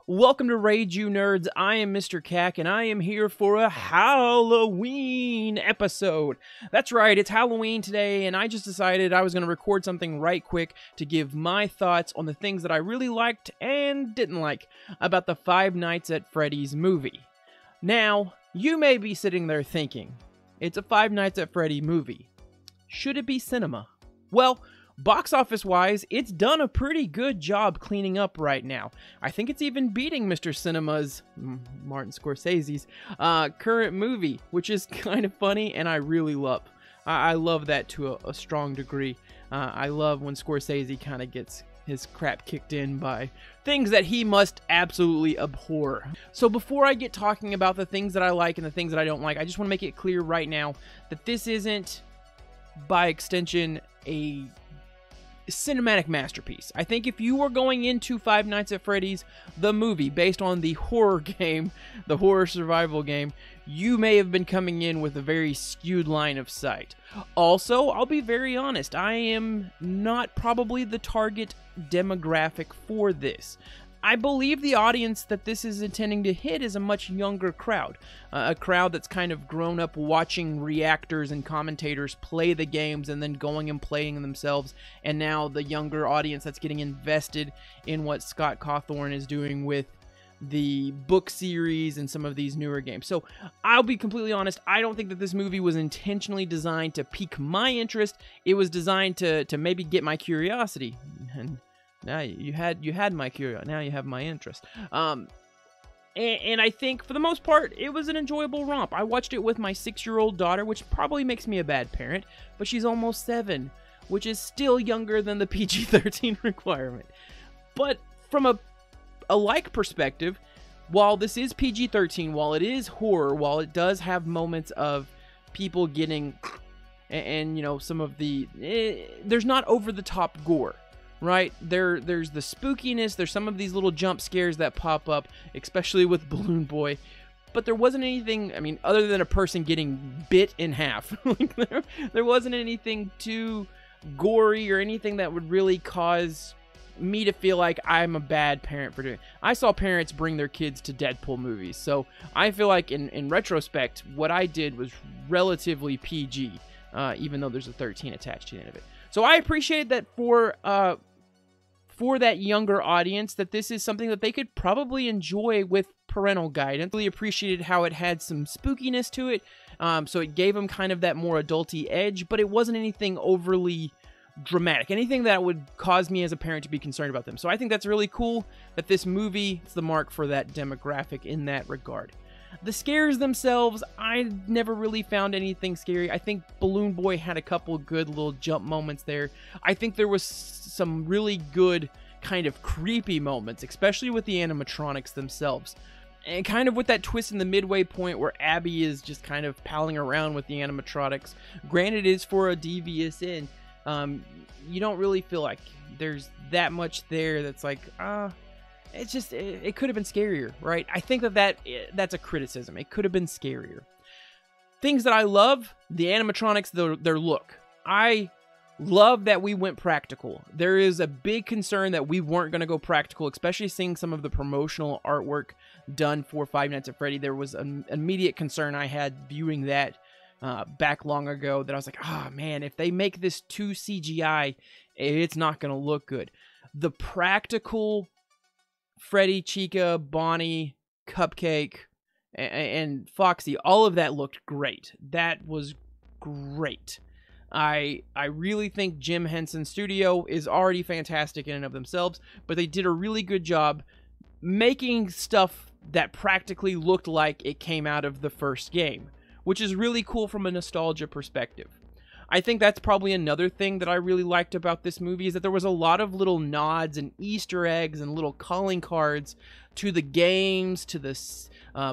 Welcome to Rage You Nerds. I am Mr. Cack, and I am here for a Halloween episode. That's right, it's Halloween today, and I just decided I was going to record something right quick to give my thoughts on the things that I really liked and didn't like about the Five Nights at Freddy's movie. Now, you may be sitting there thinking, it's a Five Nights at Freddy movie. Should it be cinema? Well, box office-wise, it's done a pretty good job cleaning up right now. I think it's even beating Mr. Cinema's, Martin Scorsese's, current movie, which is kind of funny and I really love. I love that to a strong degree. I love when Scorsese kind of gets his crap kicked in by things that he must absolutely abhor. So before I get talking about the things that I like and the things that I don't like, I just want to make it clear right now that this isn't, by extension, a cinematic masterpiece. I think if you were going into Five Nights at Freddy's, the movie, based on the horror game, the horror survival game, you may have been coming in with a very skewed line of sight. Also, I'll be very honest, I am not probably the target demographic for this. I believe the audience that this is intending to hit is a much younger crowd. A crowd that's kind of grown up watching reactors and commentators play the games and then going and playing them themselves. And now the younger audience that's getting invested in what Scott Cawthon is doing with the book series and some of these newer games. So I'll be completely honest, I don't think that this movie was intentionally designed to pique my interest. It was designed to maybe get my curiosity. And now you had my curiosity. Now you have my interest. And I think for the most part, it was an enjoyable romp. I watched it with my 6-year-old daughter, which probably makes me a bad parent, but she's almost 7, which is still younger than the PG-13 requirement. But from a like perspective, while this is PG-13, while it is horror, while it does have moments of people getting, and you know, some of the, there's not over-the-top gore. Right? There's the spookiness, there's some of these little jump scares that pop up, especially with Balloon Boy, but there wasn't anything, I mean, other than a person getting bit in half. Like, there wasn't anything too gory or anything that would really cause me to feel like I'm a bad parent for doing it. I saw parents bring their kids to Deadpool movies, so I feel like in retrospect, what I did was relatively PG, even though there's a 13 attached to the end of it. So I appreciate that for that younger audience, that this is something that they could probably enjoy with parental guidance. Really appreciated how it had some spookiness to it, so it gave them kind of that more adulty edge, but it wasn't anything overly dramatic, anything that would cause me as a parent to be concerned about them. So I think that's really cool that this movie is the mark for that demographic in that regard. The scares themselves, I never really found anything scary. I think Balloon Boy had a couple good little jump moments there. I think there was some really good kind of creepy moments, especially with the animatronics themselves. And kind of with that twist in the midway point where Abby is just kind of palling around with the animatronics. Granted, it is for a devious end. You don't really feel like there's that much there that's like, it's just, it could have been scarier, right? I think that's a criticism. It could have been scarier. Things that I love, the animatronics, their look. I love that we went practical. There is a big concern that we weren't going to go practical, especially seeing some of the promotional artwork done for Five Nights at Freddy. There was an immediate concern I had viewing that back long ago, that I was like, oh man, if they make this too CGI, it's not going to look good. The practical Freddy, Chica, Bonnie, Cupcake, and Foxy, all of that looked great. That was great. I really think Jim Henson's studio is already fantastic in and of themselves, but they did a really good job making stuff that practically looked like it came out of the first game, which is really cool from a nostalgia perspective. I think that's probably another thing that I really liked about this movie, is that there was a lot of little nods and Easter eggs and little calling cards to the games, to the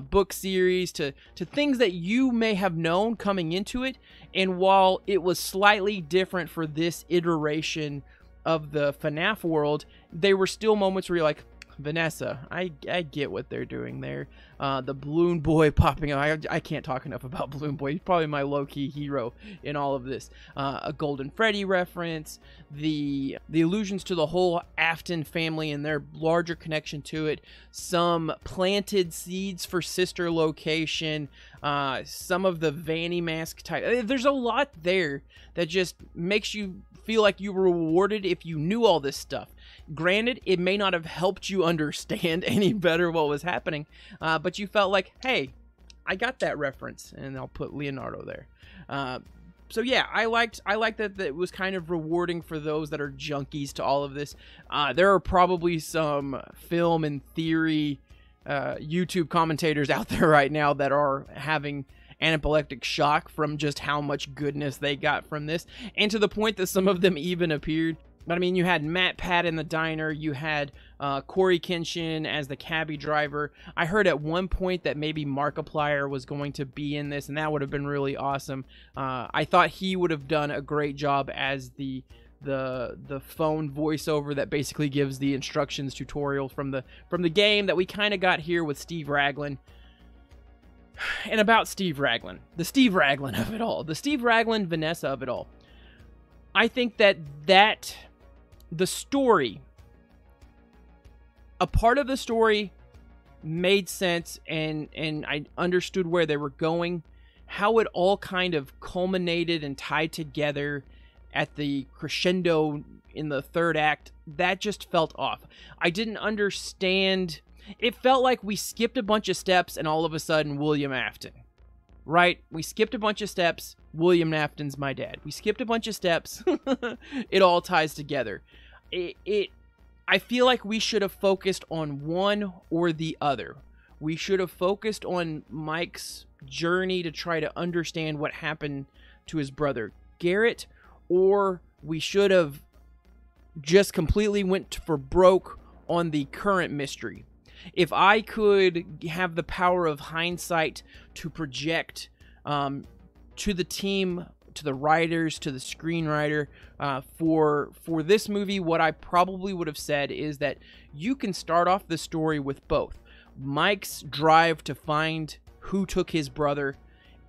book series, to things that you may have known coming into it. And while it was slightly different for this iteration of the FNAF world, they were still moments where you're like, Vanessa, I get what they're doing there. The Balloon Boy popping up. I can't talk enough about Balloon Boy. He's probably my low-key hero in all of this. A Golden Freddy reference, the allusions to the whole Afton family and their larger connection to it, some planted seeds for sister location, some of the Vanny mask type. There's a lot there that just makes you feel like you were rewarded if you knew all this stuff. Granted, it may not have helped you understand any better what was happening, but you felt like, hey, I got that reference, and I'll put Leonardo there. So yeah, I liked that it was kind of rewarding for those that are junkies to all of this. There are probably some film and theory YouTube commentators out there right now that are having anaphylactic shock from just how much goodness they got from this, and to the point that some of them even appeared. But I mean, you had Matt Pat in the diner, you had Corey Kenshin as the cabbie driver. I heard at one point that maybe Markiplier was going to be in this, and that would have been really awesome. I thought he would have done a great job as the phone voiceover that basically gives the instructions tutorial from the game that we kind of got here with Steve Raglan. And about Steve Raglan, the Steve Raglan of it all, the Steve Raglan Vanessa of it all. I think that the story, a part of the story made sense, and I understood where they were going. How it all kind of culminated and tied together at the crescendo in the third act, that just felt off. I didn't understand. It felt like we skipped a bunch of steps and all of a sudden William Afton. Right? We skipped a bunch of steps. William Afton's my dad. We skipped a bunch of steps. It all ties together. I feel like we should have focused on one or the other. We should have focused on Mike's journey to try to understand what happened to his brother Garrett, or we should have just completely went for broke on the current mystery. If I could have the power of hindsight to project to the team, to the writers, to the screenwriter for this movie, what I probably would have said is that you can start off the story with both Mike's drive to find who took his brother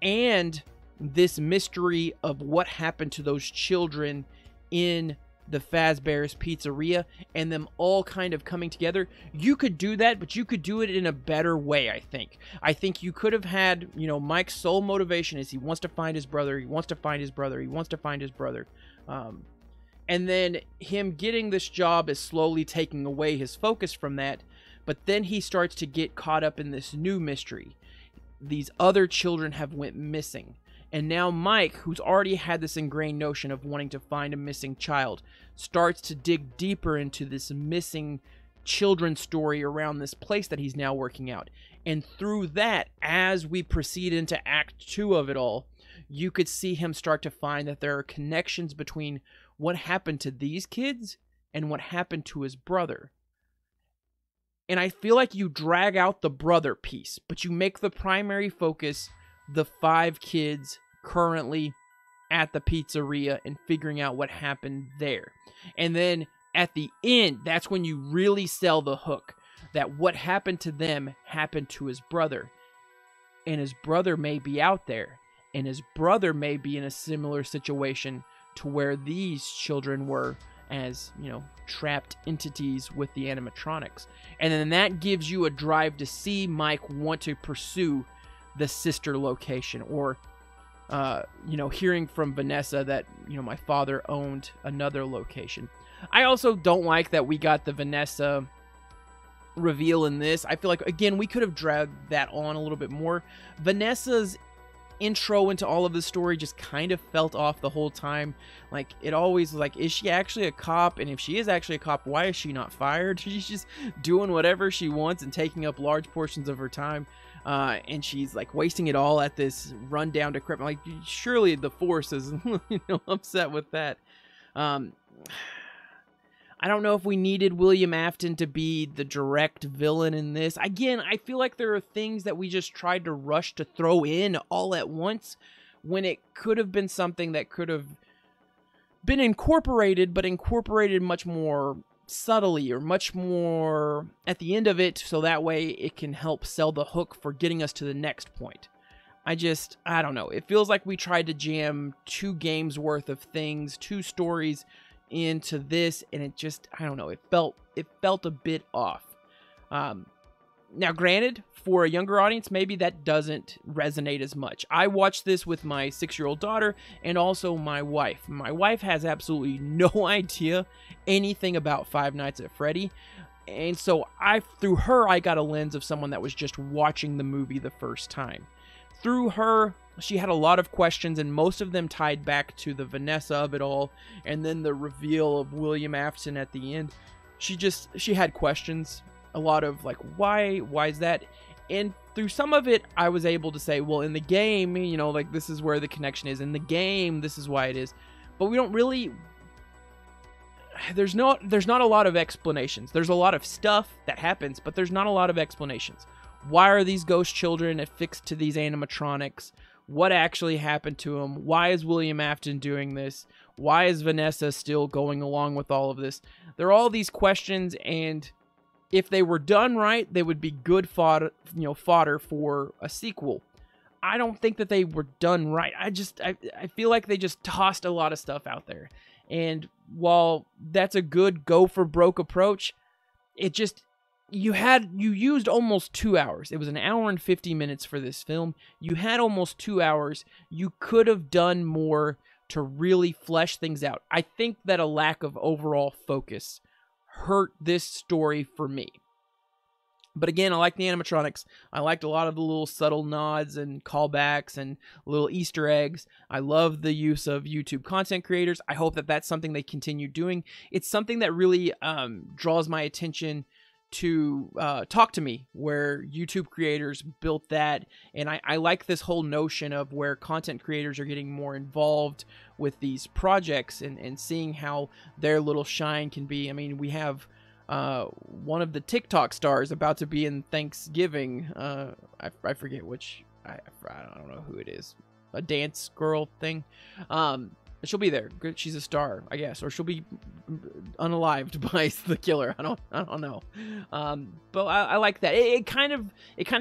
and this mystery of what happened to those children in the Fazbear's Pizzeria, and them all kind of coming together. You could do that, but you could do it in a better way, I think. I think you could have had, Mike's sole motivation is he wants to find his brother, he wants to find his brother, he wants to find his brother. And then him getting this job is slowly taking away his focus from that, but then he starts to get caught up in this new mystery. These other children have went missing. And now Mike, who's already had this ingrained notion of wanting to find a missing child, starts to dig deeper into this missing children story around this place that he's now working out. And through that, as we proceed into Act 2 of it all, you could see him start to find that there are connections between what happened to these kids and what happened to his brother. And I feel like you drag out the brother piece, but you make the primary focus the 5 kids currently at the pizzeria and figuring out what happened there. And then at the end, that's when you really sell the hook that what happened to them happened to his brother. And his brother may be out there, and his brother may be in a similar situation to where these children were, as, trapped entities with the animatronics. And then that gives you a drive to see Mike want to pursue the sister location, or hearing from Vanessa that my father owned another location. I also don't like that we got the Vanessa reveal in this. I feel like, again, we could have dragged that on a little bit more. Vanessa's intro into all of the story just kind of felt off the whole time. Like, it always was like, is she actually a cop? And if she is actually a cop, why is she not fired? She's just doing whatever she wants and taking up large portions of her time. And she's like wasting it all at this rundown decrepit. Like, surely the force is upset with that. I don't know if we needed William Afton to be the direct villain in this. Again, I feel like there are things that we just tried to rush to throw in all at once when it could have been something that could have been incorporated, but incorporated much more subtly or much more at the end of it, so that way it can help sell the hook for getting us to the next point. I don't know. It feels like we tried to jam 2 games worth of things, 2 stories into this, and it just, I don't know, it felt a bit off. Now, granted, for a younger audience, maybe that doesn't resonate as much. I watched this with my 6-year-old daughter and also my wife. My wife has absolutely no idea anything about Five Nights at Freddy, and so through her, I got a lens of someone that was just watching the movie the first time. Through her, she had a lot of questions, and most of them tied back to the Vanessa of it all, and then the reveal of William Afton at the end. She had questions, a lot of like, why is that? And through some of it, I was able to say, well, in the game, you know, like, this is where the connection is. In the game, this is why it is. But we don't really... There's not a lot of explanations. There's a lot of stuff that happens, but there's not a lot of explanations. Why are these ghost children affixed to these animatronics? What actually happened to them? Why is William Afton doing this? Why is Vanessa still going along with all of this? There are all these questions, and if they were done right, they would be good fodder for a sequel. I don't think that they were done right. I feel like they just tossed a lot of stuff out there. And while that's a good go for broke approach, it just... You used almost 2 hours. It was 1 hour and 50 minutes for this film. You had almost 2 hours. You could have done more to really flesh things out. I think that a lack of overall focus hurt this story for me. But again, I like the animatronics. I liked a lot of the little subtle nods and callbacks and little Easter eggs. I love the use of YouTube content creators. I hope that that's something they continue doing. It's something that really draws my attention to Talk to Me, where YouTube creators built that, and I like this whole notion of where content creators are getting more involved with these projects and seeing how their little shine can be. I mean, we have one of the TikTok stars about to be in Thanksgiving. I forget which, I don't know who it is, a dance girl thing. She'll be there. She's a star, I guess, or she'll be unalived by the killer. I don't know. But I like that. It kind of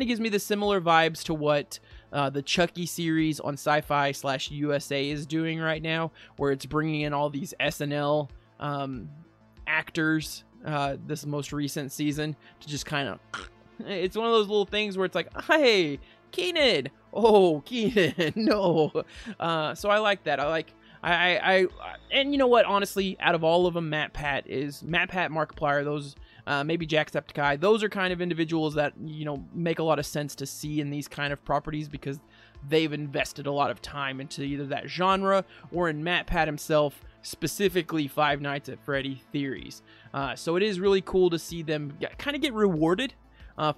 gives me the similar vibes to what the Chucky series on Sci-Fi/USA is doing right now, where it's bringing in all these SNL actors this most recent season to just kind of... It's one of those little things where it's like, hey, Keenan. Oh, Keenan. No. So I like that. And you know what? Honestly, out of all of them, Matt Pat, Markiplier, those, maybe Jacksepticeye, those are kind of individuals that, you know, make a lot of sense to see in these kind of properties because they've invested a lot of time into either that genre or in Matt Pat himself, specifically Five Nights at Freddy theories. So it is really cool to see them kind of get rewarded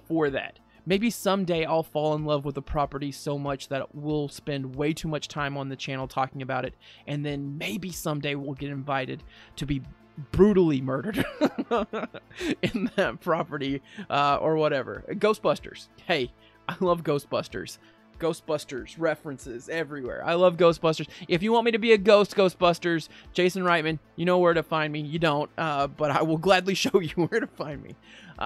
for that. Maybe someday I'll fall in love with a property so much that we'll spend way too much time on the channel talking about it, and then maybe someday we'll get invited to be brutally murdered in that property or whatever. Ghostbusters. Hey, I love Ghostbusters. Ghostbusters references everywhere. I love Ghostbusters. If you want me to be a ghost, Ghostbusters, Jason Reitman, you know where to find me. You don't, but I will gladly show you where to find me.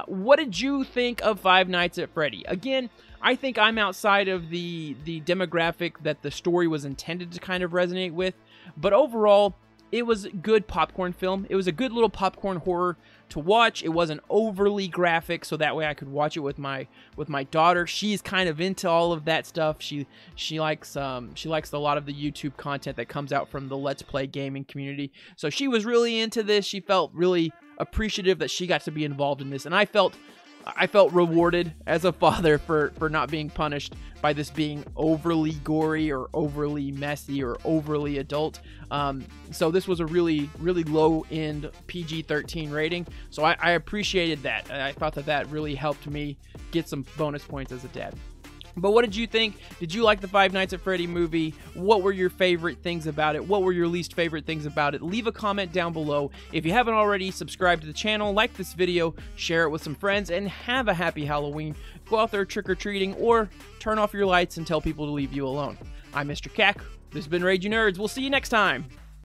What did you think of Five Nights at Freddy? Again, I think I'm outside of the demographic that the story was intended to kind of resonate with, but overall, it was a good popcorn film. It was a good little popcorn horror to watch. It wasn't overly graphic, so that way I could watch it with my daughter. She's kind of into all of that stuff. She likes a lot of the YouTube content that comes out from the Let's Play gaming community. So she was really into this. She felt really appreciative that she got to be involved in this, and I felt rewarded as a father for not being punished by this being overly gory or overly messy or overly adult. So this was a really, really low-end PG-13 rating. So I appreciated that. I thought that really helped me get some bonus points as a dad. But what did you think? Did you like the Five Nights at Freddy movie? What were your favorite things about it? What were your least favorite things about it? Leave a comment down below. If you haven't already, subscribe to the channel, like this video, share it with some friends, and have a happy Halloween. Go out there trick-or-treating or turn off your lights and tell people to leave you alone. I'm Mr. Cack. This has been Rage You Nerds. We'll see you next time.